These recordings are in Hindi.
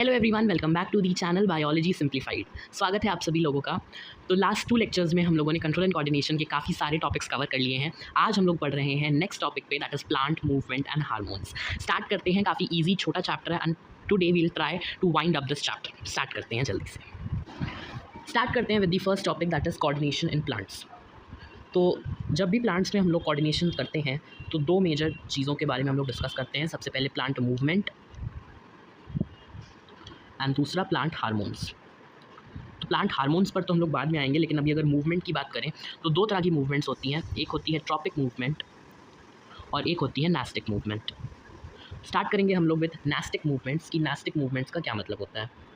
Hello everyone, welcome back to the channel biology simplified. स्वागत है आप सभी लोगों का। तो लास्ट 2 लेक्चर्स में हम लोगों ने कंट्रोल एंड कोऑर्डिनेशन के काफ़ी सारे टॉपिक्स कवर कर लिए हैं। आज हम लोग पढ़ रहे हैं नेक्स्ट टॉपिक पे, that is plant movement and hormones. Start करते हैं, काफ़ी ईजी छोटा चैप्टर है and today we will try to wind up this chapter. Start करते हैं जल्दी से। स्टार्ट करते हैं with the first topic, that is coordination in plants. तो जब भी प्लांट्स में हम लोग कोऑर्डिनेशन करते हैं तो 2 मेजर चीज़ों के बारे में हम लोग डिस्कस करते हैं। सबसे पहले प्लांट मूवमेंट एंड दूसरा प्लांट हार्मोन्स। तो प्लांट हार्मोन्स पर तो हम लोग बाद में आएंगे, लेकिन अभी अगर मूवमेंट की बात करें तो 2 तरह की मूवमेंट्स होती हैं। एक होती है ट्रॉपिक मूवमेंट और एक होती है नास्टिक मूवमेंट। स्टार्ट करेंगे हम लोग विद नास्टिक मूवमेंट्स कि नास्टिक मूवमेंट्स का क्या मतलब होता है।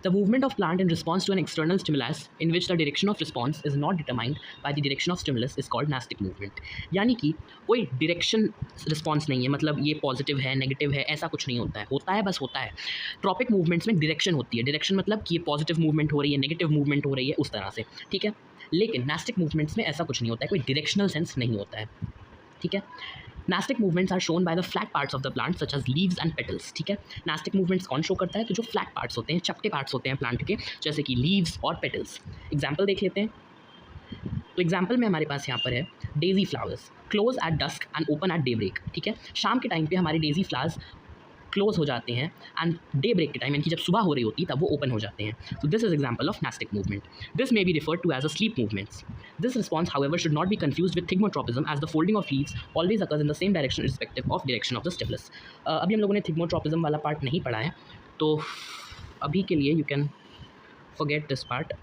The movement of plant in response to an external stimulus in which the direction of response is not determined by the direction of stimulus is called nastic movement। यानी कि कोई डायरेक्शन रिस्पॉन्स नहीं है, मतलब ये पॉजिटिव है नेगेटिव है ऐसा कुछ नहीं होता है, बस होता है। ट्रॉपिक मूवमेंट्स में डायरेक्शन होती है, डायरेक्शन मतलब कि ये पॉजिटिव मूवमेंट हो रही है, नेगेटिव मूवमेंट हो रही है, उस तरह से, ठीक है। लेकिन नास्टिक मूवमेंट्स में ऐसा कुछ नहीं होता है, कोई डायरेक्शनल सेंस नहीं होता है, ठीक है। Nastic movements are shown by the flat parts of the plant such as leaves and petals, ठीक है। नास्टिक मूवमेंट्स कौन शो करता है? तो जो फ्लैट पार्ट्स होते हैं, चपटे पार्ट्स होते हैं प्लांट के, जैसे कि लीव्स और पेटल्स। एग्जाम्पल देख लेते हैं। तो एग्जाम्पल में हमारे पास यहाँ पर है daisy flowers close at dusk and open at daybreak, ठीक है। शाम के टाइम पे हमारे डेजी फ्लावर्स क्लोज हो जाते हैं एंड डे ब्रेक के टाइम, यानी कि जब सुबह हो रही होती है तब वो ओपन हो जाते हैं। So this is example of nastic movement. This may be referred to as a sleep movements. This response, however, should not be confused with thigmotropism, as the folding of leaves always occurs in the same direction irrespective of direction of the stimulus. अभी हम लोगों ने thigmotropism वाला पार्ट नहीं पढ़ा है, तो अभी के लिए you can forget this part.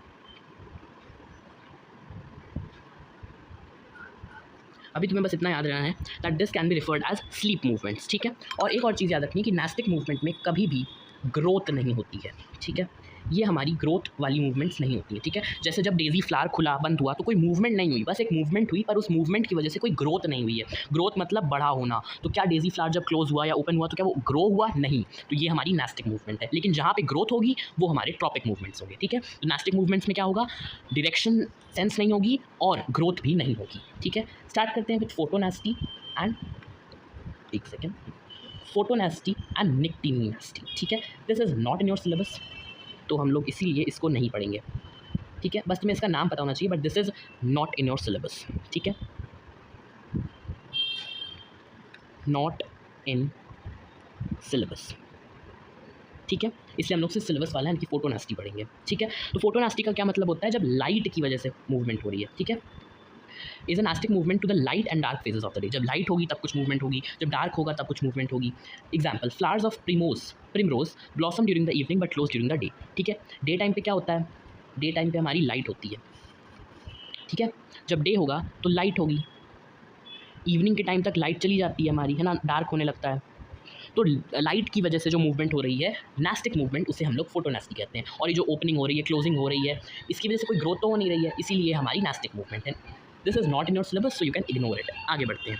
अभी तुम्हें बस इतना याद रहना है that this can be referred as sleep movements, ठीक है। और एक और चीज़ याद रखनी है कि नास्टिक मूवमेंट में कभी भी ग्रोथ नहीं होती है, ठीक है। ये हमारी ग्रोथ वाली मूवमेंट्स नहीं होती है, ठीक है। जैसे जब डेजी फ्लावर खुला बंद हुआ तो कोई मूवमेंट नहीं हुई, बस एक मूवमेंट हुई, पर उस मूवमेंट की वजह से कोई ग्रोथ नहीं हुई है। ग्रोथ मतलब बड़ा होना। तो क्या डेजी फ्लावर जब क्लोज हुआ या ओपन हुआ तो क्या वो ग्रो हुआ? नहीं। तो ये हमारी नास्टिक मूवमेंट है। लेकिन जहाँ पे ग्रोथ होगी वो हमारे ट्रॉपिक मूवमेंट्स होंगे, ठीक है। तो नास्टिक मूवमेंट्स में क्या होगा? डायरेक्शन सेंस नहीं होगी और ग्रोथ भी नहीं होगी, ठीक है। स्टार्ट करते हैं with photonasty and photonasty and निक्टिनास्टी, ठीक है। This is not in your syllabus, तो हम लोग इसीलिए इसको नहीं पढ़ेंगे, ठीक है। बस तुम्हें इसका नाम पता होना चाहिए, but this is not in your syllabus, ठीक है। नॉट इन सिलेबस, ठीक है। इसलिए हम लोग सिर्फ सिलेबस वाला है कि फोटोनास्टी पढ़ेंगे, ठीक है। तो फोटोनास्टी का क्या मतलब होता है? जब लाइट की वजह से मूवमेंट हो रही है, ठीक है। Is a nastic movement to the light and dark phases of the day. जब लाइट होगी तब कुछ मूवमेंट होगी, जब डार्क होगा तब कुछ मूवमेंट होगी। Example, flowers of primrose blossom during the evening but close during the day, ठीक है। डे टाइम पे क्या होता है? डे टाइम पे हमारी लाइट होती है, ठीक है। जब डे होगा तो लाइट होगी, इवनिंग के टाइम तक लाइट चली जाती है हमारी, है ना, डार्क होने लगता है। तो लाइट की वजह से जो मूवमेंट हो रही है नास्टिक मूवमेंट, उसे हम लोग फोटोनास्टी कहते हैं। और ये जो ओपनिंग हो रही है, क्लोजिंग हो रही है, इसकी वजह से कोई ग्रोथ तो हो नहीं रही है, इसीलिए हमारी नास्टिक मूवमेंट है। This is not in your syllabus, so you can ignore it. आगे बढ़ते हैं।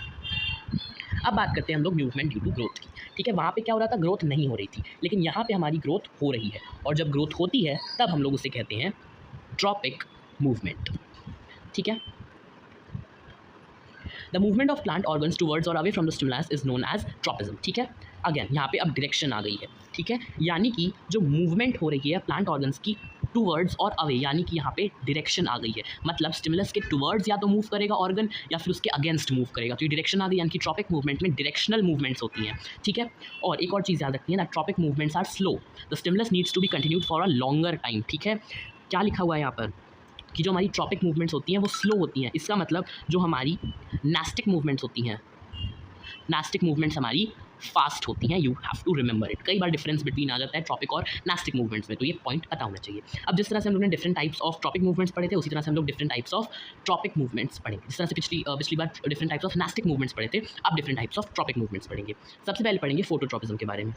अब बात करते हैं हम लोग मूवमेंट ड्यू टू ग्रोथ की, ठीक है। वहाँ पे क्या हो रहा था? ग्रोथ नहीं हो रही थी, लेकिन यहाँ पे हमारी ग्रोथ हो रही है, और जब ग्रोथ होती है तब हम लोग उसे कहते हैं ट्रॉपिक मूवमेंट, ठीक है। The movement of plant organs towards और away from the stimulus is known as tropism, ठीक है। अगेन यहाँ पे अब डायरेक्शन आ गई है, ठीक है। यानी कि जो मूवमेंट हो रही है प्लांट ऑर्गन्स की टूवर्ड्स और अवे, यानी कि यहाँ पे डायरेक्शन आ गई है। मतलब स्टिमुलस के टूवर्ड्स या तो मूव करेगा ऑर्गन या फिर उसके अगेंस्ट मूव करेगा, तो ये डायरेक्शन आ गई। यानी कि ट्रॉपिक मूवमेंट में डायरेक्शनल मूवमेंट्स होती हैं, ठीक है। और एक और चीज़ याद रखनी है ना, tropic movements are slow, the stimulus needs to be continued for a longer time, ठीक है। क्या लिखा हुआ है यहाँ पर कि जो हमारी ट्रॉपिक मूवमेंट्स होती हैं वो स्लो होती हैं। इसका मतलब जो हमारी नास्टिक मूवमेंट्स होती हैं, नास्टिक मूवमेंट्स हमारी फास्ट होती हैं। You have to remember it. कई बार डिफरेंस बिटवीन आ जाता है ट्रॉपिक और नास्टिक मूवमेंट्स में, तो ये पॉइंट पता होना चाहिए। अब जिस तरह से हम लोग ने different types of tropic movements पढ़े थे, उसी तरह से हम लोग different types of tropic movements पढ़ेंगे। जिस तरह से पिछली बार different types of nastic movements पढ़े थे, अब different types of tropic movements पढ़ेंगे। सबसे पहले पढ़ेंगे फोटोट्रॉपिज्म के बारे में।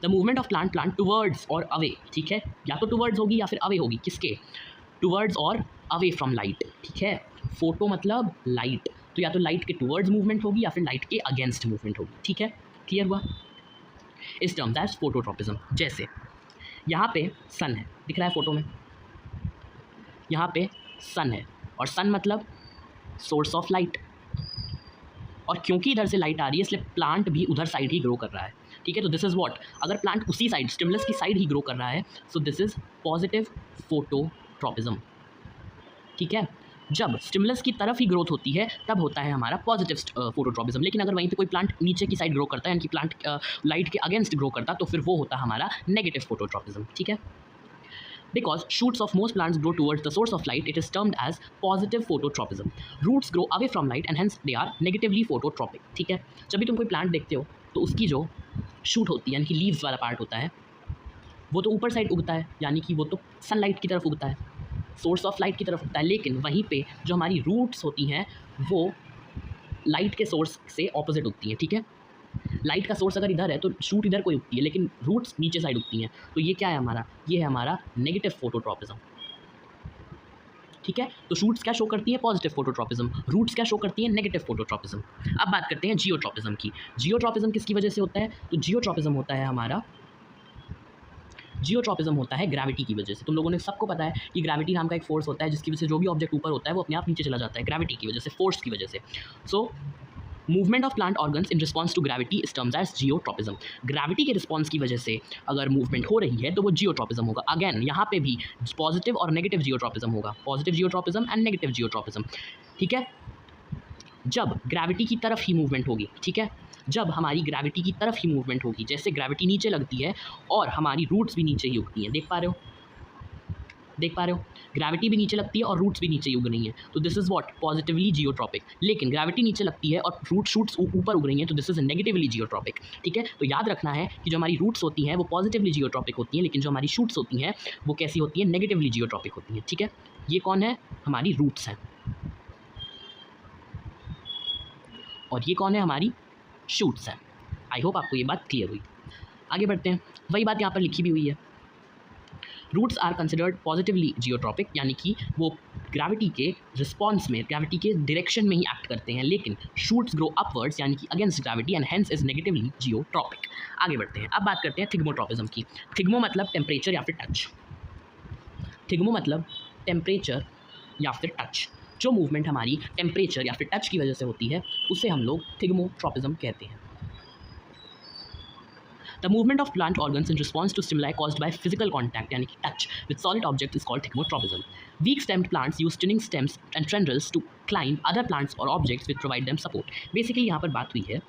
The movement of plant towards और अवे, ठीक है। या तो टूवर्ड्स होगी या फिर अवे होगी, किसके? टूवर्ड्स और अवे फ्रॉम लाइट, ठीक है। फोटो मतलब लाइट, तो या तो लाइट के टूवर्ड्स मूवमेंट होगी या फिर लाइट के अगेंस्ट मूवमेंट होगी, ठीक है। क्लियर हुआ? इस टर्म दैट्स फोटोट्रॉपिज्म। जैसे यहाँ पे सन है, दिख रहा है फोटो में, यहाँ पे सन है, और सन मतलब सोर्स ऑफ लाइट, और क्योंकि इधर से लाइट आ रही है इसलिए प्लांट भी उधर साइड ही ग्रो कर रहा है। ठीक है। तो दिस इज़ व्हाट, अगर प्लांट उसी साइड स्टिमुलस की साइड ही ग्रो कर रहा है, so this is positive phototropism, ठीक है। जब स्टिमुलस की तरफ ही ग्रोथ होती है तब होता है हमारा पॉजिटिव फोटोट्रॉपिज्म, लेकिन अगर वहीं पे कोई प्लांट नीचे की साइड ग्रो करता है यानी कि प्लांट लाइट के अगेंस्ट ग्रो करता तो फिर वो होता हमारा नेगेटिव फोटोट्रॉपिज्म, ठीक है। Because shoots of most plants grow towards the source of light, it is termed as positive phototropism. Roots grow away from light and hence they are negatively phototropic, ठीक है। जब भी तुम कोई प्लांट देखते हो तो उसकी जो शूट होती है यानी कि लीव्स वाला पार्ट होता है वो तो ऊपर साइड उगता है, यानी कि वो तो सनलाइट की तरफ उगता है, सोर्स ऑफ लाइट की तरफ उगता है, लेकिन वहीं पे जो हमारी रूट्स होती हैं वो लाइट के सोर्स से ऑपोजिट उगती हैं, ठीक है। लाइट का सोर्स अगर इधर है तो शूट इधर को उगती है, लेकिन रूट्स नीचे साइड उगती हैं, तो ये क्या है हमारा, ये है हमारा नेगेटिव फोटोट्रॉपिज्म, ठीक है। तो शूट्स क्या शो करती है, पॉजिटिव फोटोट्रॉपिज्म, रूट्स क्या शो करती है, नेगेटिव फोटोट्रॉपिज्म। अब बात करते हैं जियोट्रॉपिज्म की। जियोट्रॉपिज्म किसकी वजह से होता है, तो जियोट्रॉपिज्म होता है हमारा, जियोट्रॉपिज्म होता है ग्रेविटी की वजह से। तुम लोगों ने सबको पता है कि ग्रेविटी नाम का एक फोर्स होता है जिसकी वजह से जो भी ऑब्जेक्ट ऊपर होता है वो अपने आप नीचे चला जाता है, ग्रेविटी की वजह से, फोर्स की वजह से। So movement of plant organs in response to gravity is terms as geotropism. Gravity के रिस्पॉन्स की वजह से अगर मूवमेंट हो रही है तो वो जियोट्रॉपिज्म होगा। अगेन यहाँ पे भी पॉजिटिव और नेगेटिव जियोट्रॉपिज्म होगा, positive geotropism and negative geotropism, ठीक है। जब ग्रेविटी की तरफ ही मूवमेंट होगी, ठीक है, जब हमारी ग्रेविटी की तरफ ही मूवमेंट होगी, जैसे ग्रेविटी नीचे लगती है और हमारी रूट्स भी नीचे ही उगती हैं, देख पा रहे हो, देख पा रहे हो, ग्रेविटी भी नीचे लगती है और रूट्स भी नीचे ही उग रही हैं, तो this is what, positively geotropic. लेकिन ग्रेविटी नीचे लगती है और शूट्स ऊपर उग रही हैं, तो दिस इज़ नेगेटिवली जियोट्रॉपिक, ठीक है। तो याद रखना है कि जो हमारी रूट्स होती हैं वो पॉजिटिवली जियोट्रॉपिक होती हैं, लेकिन जो हमारी शूट्स होती हैं वो कैसी होती हैं, नेगेटिवली जियोट्रॉपिक होती हैं, ठीक है। ये कौन है, हमारी रूट्स हैं, और ये कौन है, हमारी शूट्स हैं। आई होप आपको ये बात क्लियर हुई। आगे बढ़ते हैं, वही बात यहाँ पर लिखी भी हुई है। Roots are considered positively geotropic, यानी कि वो ग्रेविटी के रिस्पॉन्स में, ग्रेविटी के डायरेक्शन में ही एक्ट करते हैं, लेकिन शूट्स ग्रो अपवर्ड्स यानी कि against gravity and hence is negatively geotropic. आगे बढ़ते हैं, अब बात करते हैं थिग्मोट्रॉपिज्म की। थिग्मो मतलब टेम्परेचर या फिर टच, थिग्मो मतलब टेम्परेचर या फिर टच। जो मूवमेंट हमारी टेम्परेचर या फिर टच की वजह से होती है उसे हम लोग थिग्मोट्रॉपिज्म कहते हैं। The movement of plant organs in response to stimuli caused by physical contact, यानी कि touch, with solid objects is called thigmotropism. Weak-stemmed plants use tuning stems and tendrils to climb other plants or objects which provide them support. Basically यहाँ पर बात हुई है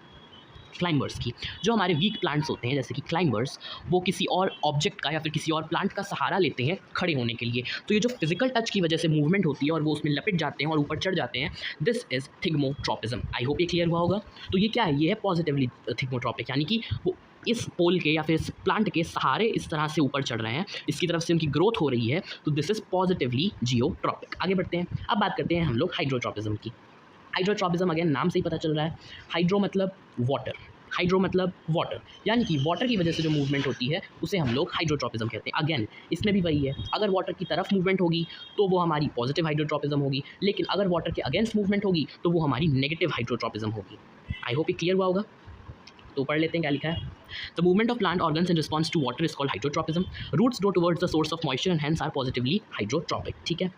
क्लाइंबर्स की। जो हमारे वीक प्लांट्स होते हैं जैसे कि क्लाइंबर्स, वो किसी और ऑब्जेक्ट का या फिर किसी और प्लांट का सहारा लेते हैं खड़े होने के लिए। तो ये जो फिजिकल टच की वजह से मूवमेंट होती है और वो उसमें लपेट जाते हैं और ऊपर चढ़ जाते हैं, this is thigmotropism. I hope ये क्लियर हुआ होगा। तो ये क्या है, ये है पॉजिटिवली थिग्मोट्रॉपिक, यानी कि वो इस पोल के या फिर इस प्लांट के सहारे इस तरह से ऊपर चढ़ रहे हैं, इसकी तरफ से उनकी ग्रोथ हो रही है, तो दिस इज़ पॉजिटिवली जियोट्रॉपिक। आगे बढ़ते हैं, अब बात करते हैं हम लोग हाइड्रोट्रॉपिज्म की। हाइड्रोट्रॉपिज्म अगेन नाम से ही पता चल रहा है, हाइड्रो मतलब वाटर, हाइड्रो मतलब वाटर, यानी कि वाटर की वजह से जो मूवमेंट होती है उसे हम लोग हाइड्रोट्रॉपिज्म कहते हैं। अगेन इसमें भी वही है, अगर वाटर की तरफ मूवमेंट होगी तो वो हमारी पॉजिटिव हाइड्रोट्रॉपिज्म होगी, लेकिन अगर वाटर के अगेंस्ट मूवमेंट होगी तो वो हमारी नेगेटिव हाइड्रोट्रॉपिज्म होगी। आई होप ये क्लियर हुआ होगा। तो पढ़ लेते हैं क्या लिखा है। The movement of plant organs in response to water is called hydrotropism. Roots grow towards the source of moisture and hence are positively hydrotropic, ठीक है।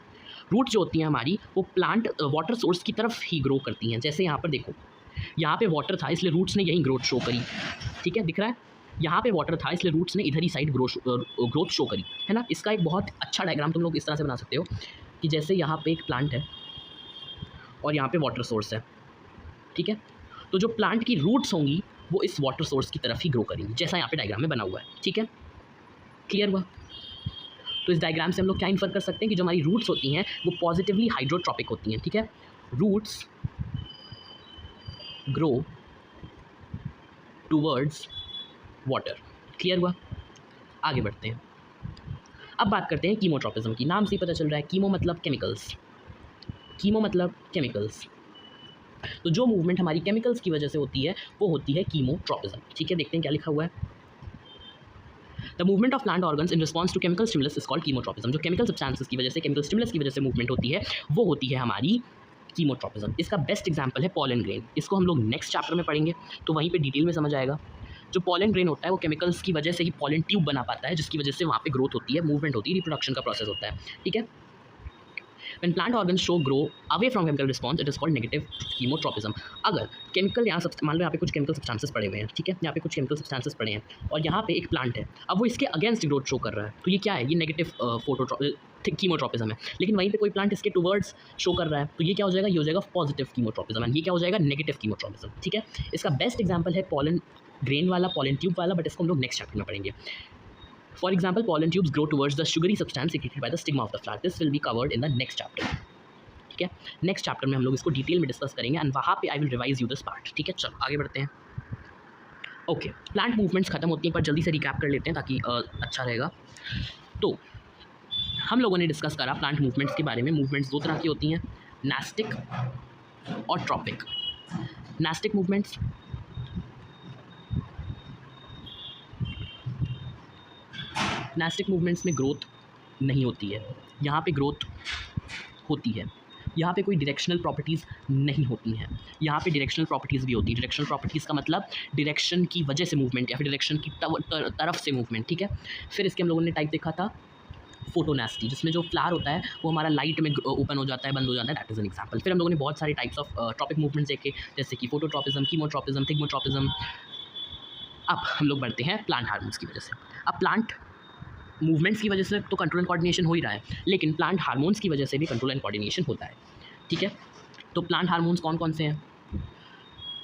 रूट जो होती हैं हमारी वो प्लांट वाटर सोर्स की तरफ ही ग्रो करती हैं। जैसे यहाँ पर देखो, यहाँ पे वाटर था इसलिए रूट्स ने यहीं ग्रोथ शो करी, ठीक है, दिख रहा है, यहाँ पे वाटर था इसलिए रूट्स ने इधर ही साइड ग्रोथ शो करी, है ना। इसका एक बहुत अच्छा डायग्राम तुम लोग इस तरह से बना सकते हो कि जैसे यहाँ पे एक प्लांट है और यहाँ पे वाटर सोर्स है, ठीक है, तो जो प्लांट की रूट्स होंगी वो इस वाटर सोर्स की तरफ ही ग्रो करेंगी, जैसा यहाँ पे डायग्राम में बना हुआ है, ठीक है, क्लियर हुआ। तो इस डायग्राम से हम लोग क्या इन्फर कर सकते हैं कि जो हमारी रूट्स होती हैं वो पॉजिटिवली हाइड्रोट्रॉपिक होती हैं, ठीक है। Roots grow towards water, clear हुआ। आगे बढ़ते हैं, अब बात करते हैं कीमोट्रॉपिज्म की। नाम से ही पता चल रहा है, कीमो मतलब केमिकल्स, कीमो मतलब केमिकल्स। तो जो मूवमेंट हमारी केमिकल्स की वजह से होती है वो होती है कीमोट्रॉपिज्म, ठीक है। देखते हैं क्या लिखा हुआ है। The movement of plant organs in response to chemical stimulus is called chemotropism. जो केमिकल सब्सटेंसेस की वजह से, केमिकल स्टिमुलस की वजह से मूवमेंट होती है वो होती है हमारी कीमोट्रॉपिज्म। इसका बेस्ट एग्जाम्पल है पॉलन ग्रेन। इसको हम लोग नेक्स्ट चैप्टर में पढ़ेंगे तो वहीं पे डिटेल में समझ आएगा। जो पॉलन ग्रेन होता है वो केमिकल्स की वजह से ही पॉलन ट्यूब बना पाता है, जिसकी वजह से वहाँ पे ग्रोथ होती है, मूवमेंट होती है, रिप्रोडक्शन का प्रोसेस होता है, ठीक है। When plant organs show grow away from chemical response it is called negative chemotropism. अगर केमिकल यहाँ मान लो यहाँ पे कुछ केमिकल सब्सटेंसेस पड़े हुए हैं, ठीक है, यहाँ पे कुछ केमिकल सब्सटेंसेस पड़े हैं और यहाँ पे एक प्लांट है, अब वो इसके अगेंस्ट ग्रोथ शो कर रहा है, तो ये क्या है, ये नेगेटिव कीमोट्रोपिज्म है। लेकिन वहीं पे कोई प्लांट इसके टुवर्ड्स शो कर रहा है, तो ये क्या हो जाएगा, ये हो जाएगा पॉजिटिव कीमोट्रोपिज्म, ये क्या हो जाएगा, नेगेटिव कीमोट्रोपिज्म। ठीक है, इसका बेस्ट एग्जांपल है पॉलन ग्रेन वाला, पॉलन ट्यूब वाला, बट इसको हम लोग नेक्स्ट चैप्टर में पढ़ेंगे। For example, pollen tubes grow towards the sugary substance secreted by the stigma of the flower. This will be covered in the next chapter. ठीक है, नेक्स्ट चैप्टर में हम लोग इसको डिटेल में डिस्कस करेंगे एंड वहाँ पे I will revise you this part. ठीक है, चलो आगे बढ़ते हैं। ओके, प्लांट मूवमेंट्स खत्म होती हैं, पर जल्दी से रिकैप कर लेते हैं ताकि अच्छा रहेगा। तो हम लोगों ने डिस्कस करा प्लांट मूवमेंट्स के बारे में। मूवमेंट्स दो तरह की होती हैं, नास्टिक और ट्रॉपिक। नास्टिक मूवमेंट्स में ग्रोथ नहीं होती है, यहाँ पे ग्रोथ होती है। यहाँ पे कोई डायरेक्शनल प्रॉपर्टीज़ नहीं होती हैं, यहाँ पे डायरेक्शनल प्रॉपर्टीज़ भी होती है। डायरेक्शनल प्रॉपर्टीज़ का मतलब डायरेक्शन की वजह से मूवमेंट या फिर डायरेक्शन की तरफ से मूवमेंट। ठीक है, फिर इसके हम लोगों ने टाइप देखा था फोटोनेस्टी, जिसमें जो फ्लावर होता है वो हमारा लाइट में ओपन हो जाता है, बंद हो जाता है, दैट इज एन एग्जांपल। फिर हम लोगों ने बहुत सारे टाइप्स ऑफ ट्रॉपिक मूवमेंट्स देखे, जैसे कि फोटोट्रॉपिज्म, कीमोट्रॉपिज्म, थिग्मोट्रॉपिज्म। अब हम लोग बढ़ते हैं प्लांट हार्मोन्स की वजह से। अब प्लांट मूवमेंट्स की वजह से तो कंट्रोल एंड कोऑर्डिनेशन हो ही रहा है, लेकिन प्लांट हार्मोन्स की वजह से भी कंट्रोल एंड कोऑर्डिनेशन होता है। ठीक है, तो प्लांट हार्मोन्स कौन कौन से हैं,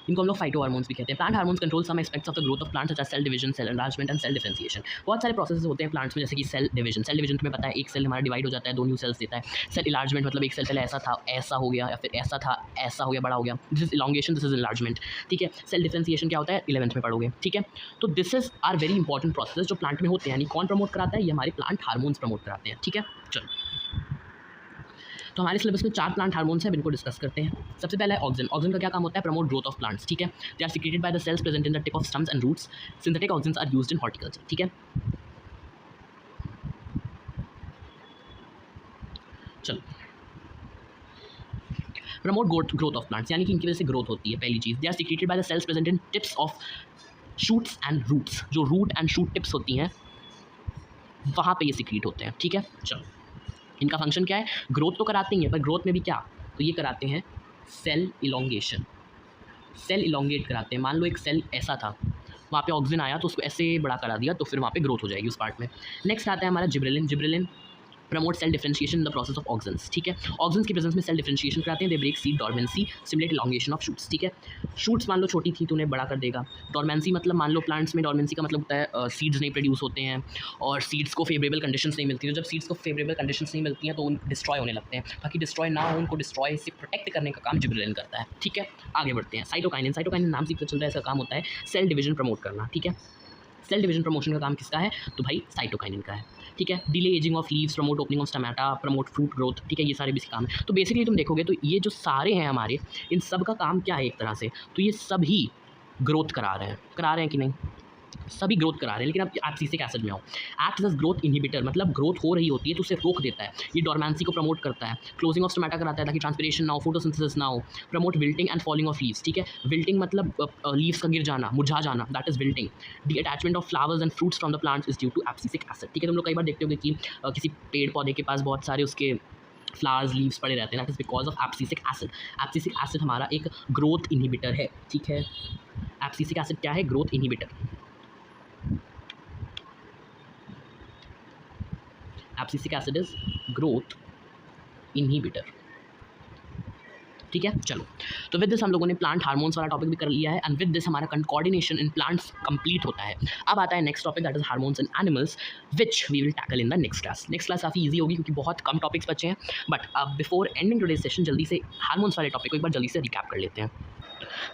इनको हम लोग फाइटो हार्मोन्स भी कहते हैं। Plant hormones control some aspects of the growth of plants such as cell division, cell enlargement and cell differentiation. बहुत सारे प्रोसेसेस होते हैं प्लांट्स में, जैसे कि सेल डिवीजन। सेल डिवीजन तुम्हें पता है, एक सेल हमारा डिवाइड हो जाता है, 2 न्यू सेल्स देता है। सेल इलार्जमेंट मतलब एक सेल पहले ऐसा था, ऐसा हो गया, या फिर ऐसा था, ऐसा हो गया, बड़ा हो गया, this is elongation, this is enlargement. ठीक है, सेल डिफरेंशिएशन क्या होता है, 11th में पढ़ोगे। ठीक है, तो this is our very important process जो प्लांट में होते हैं। यानी कौन प्रमोट कराता है, ये हमारे प्लांट हार्मोन्स प्रमोट कराते हैं। ठीक है, चलो, तो हमारे सिलेबस में 4 प्लांट हार्मोन्स हैं, इनको डिस्कस करते हैं। सबसे पहला है ऑक्सिन। ऑक्सिन का क्या काम होता है, प्रमोट ग्रोथ ऑफ प्लांट्स। ठीक है, they are secreted by the cells present in the tip of stems and roots. Synthetic auxins are used in horticulture. ठीक है, चलो, प्रमोट ग्रोथ ऑफ प्लांट्स, यानी कि इनकी वजह से ग्रोथ होती है। पहली चीज़, they are secreted by the cells present in tips of shoots and roots. जो रूट एंड शूट टिप्स होती हैं वहाँ पे ये सिक्रीट होते हैं। ठीक है, चलो, इनका फंक्शन क्या है, ग्रोथ तो कराते ही हैं, पर ग्रोथ में भी क्या, तो ये कराते हैं सेल इलोंगेशन। सेल इलोंगेट कराते हैं। मान लो एक सेल ऐसा था, वहाँ पे ऑक्सीजन आया तो उसको ऐसे बड़ा करा दिया, तो फिर वहाँ पे ग्रोथ हो जाएगी उस पार्ट में। नेक्स्ट आता है हमारा gibberellin. Gibberellin promote cell differentiation in the process of auxins. ठीक है, ऑक्सिन्स की प्रेजेंस में सेल डिफरेंशिएशन कराते हैं। They break seed dormancy, simulate elongation of shoots. ठीक है, शूट्स मान लो छोटी थी तो उन्हें बड़ा कर देगा। डॉर्मेंसी मतलब मान लो प्लांट्स में डॉर्मेंसी का मतलब होता है सीड्स नहीं प्रोड्यूस होते हैं और सीड्स को फेवरेबल कंडीशंस नहीं मिलती। तो जब सीड्स को फेवरेबल कंडीशंस नहीं मिलती हैं तो उन डिस्ट्रॉय होने लगते हैं। ताकि डिस्ट्रॉय ना हो, उनको डिस्ट्रॉय से प्रोटेक्ट करने का काम जिब्रेलिन करता है। ठीक है, आगे बढ़ते हैं। साइटोकाइनिन। साइटोकाइनिन नाम से पता चल रहा है इसका काम होता है सेल डिवीजन प्रमोट करना। ठीक है, सेल डिवीजन प्रमोशन का काम किसका है, तो भाई साइटोकाइनिन का है। ठीक है, delay ageing of leaves, promote opening of stomata, promote fruit growth. ठीक है, ये सारे भी काम है। तो बेसिकली तुम देखोगे तो ये जो सारे हैं हमारे, इन सब का काम क्या है एक तरह से, तो ये सभी ग्रोथ करा रहे हैं कि नहीं, सभी ग्रोथ करा रहे हैं। लेकिन अब एब्सिसिक एसिड में आओ, एक्ट एज ग्रोथ इनहिबिटर, मतलब ग्रोथ हो रही होती है तो उसे रोक देता है। ये डॉर्मेंसी को प्रमोट करता है, क्लोजिंग ऑफ स्टोमेटा कराता है ताकि ट्रांसपिरेशन ना हो, फोटोसिंथेसिस ना हो, promote wilting and falling of leaves. ठीक है, विल्टिंग मतलब लीव्स का गिर जाना, मुरझा जाना, that is wilting. Detachment of flowers and fruits from the plants is due to abscisic acid. ठीक है, तुम लोग कई बार देखते होगे कि किसी पेड़ पौधे के पास बहुत सारे उसके फ्लावर्स लीव्स पड़े रहते हैं, that is because of abscisic acid. Abscisic acid हमारा एक ग्रोथ इनहिबिटर है। ठीक है, एब्सिसिक एसिड क्या है, growth inhibitor. Abscisic acid is growth inhibitor. ठीक है, चलो, तो विद दिस हम लोगों ने प्लांट हार्मोन्स वाला टॉपिक भी कर लिया है एंड विद दिस हमारा कोऑर्डिनेशन इन प्लांट्स कंप्लीट होता है। अब आता है next topic, that is hormones in animals, which we will tackle in the next class. Next class काफ़ी ईजी होगी क्योंकि बहुत कम टॉपिक्स बचे हैं, बट अब बिफोर एंडिंग टुडेज सेशन जल्दी से हार्मोन्स वाले टॉपिक को एक बार जल्दी से रिकैप कर लेते हैं।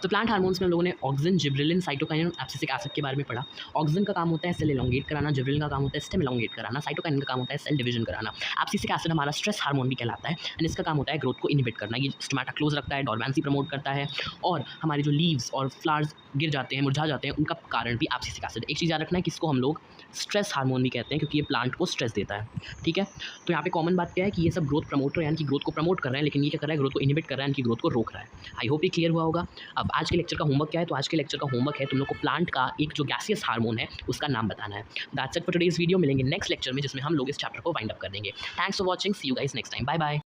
तो प्लांट हार्मोन्स में हम लोगों ने auxin, gibberellin, cytokinin, abscisic acid के बारे में पढ़ा। ऑक्सिन का काम होता है सेल इलोंगेट कराना, जिब्रेलिन का काम होता है स्टेम इलोंगेट कराना, साइटोकाइनिन का काम होता है सेल डिवीजन कराना। एब्सिसिक एसिड हमारा स्ट्रेस हार्मोन भी कहलाता है एंड इसका काम होता है ग्रोथ को इनहिबिट करना। ये स्टोमेटा क्लोज रखता है, डॉर्मेंसी प्रमोट करता है और हमारे जो लीव्स और फ्लावर्स गिर जाते हैं, मुरझा जाते हैं, उनका कारण भी एब्सिसिक एसिड। एक चीज़ याद रखना है कि इसको हम लोग स्ट्रेस हार्मोन भी कहते हैं क्योंकि ये प्लांट को स्ट्रेस देता है। ठीक है, तो यहाँ पे कॉमन बात क्या है कि ये सब ग्रोथ प्रमोटर यानी कि ग्रोथ को प्रमोट कर रहे हैं, लेकिन ये क्या कर रहा है, ग्रोथ को इनहिबिट कर रहा है, इनकी ग्रोथ को रोक रहा है। आई होप ये क्लियर हुआ होगा। अब आज के लेक्चर का होमवर्क क्या है, तो आज के लेक्चर का होमवर्क है तुम लोग को प्लांट का एक जो गैसियस हार्मोन है उसका नाम बताना है। That's it for today's video. मिलेंगे नेक्स्ट लेक्चर में जिसमें हम लोग इस चैप्टर को वाइंड अप कर देंगे। Thanks for watching, see you guys next time, bye bye.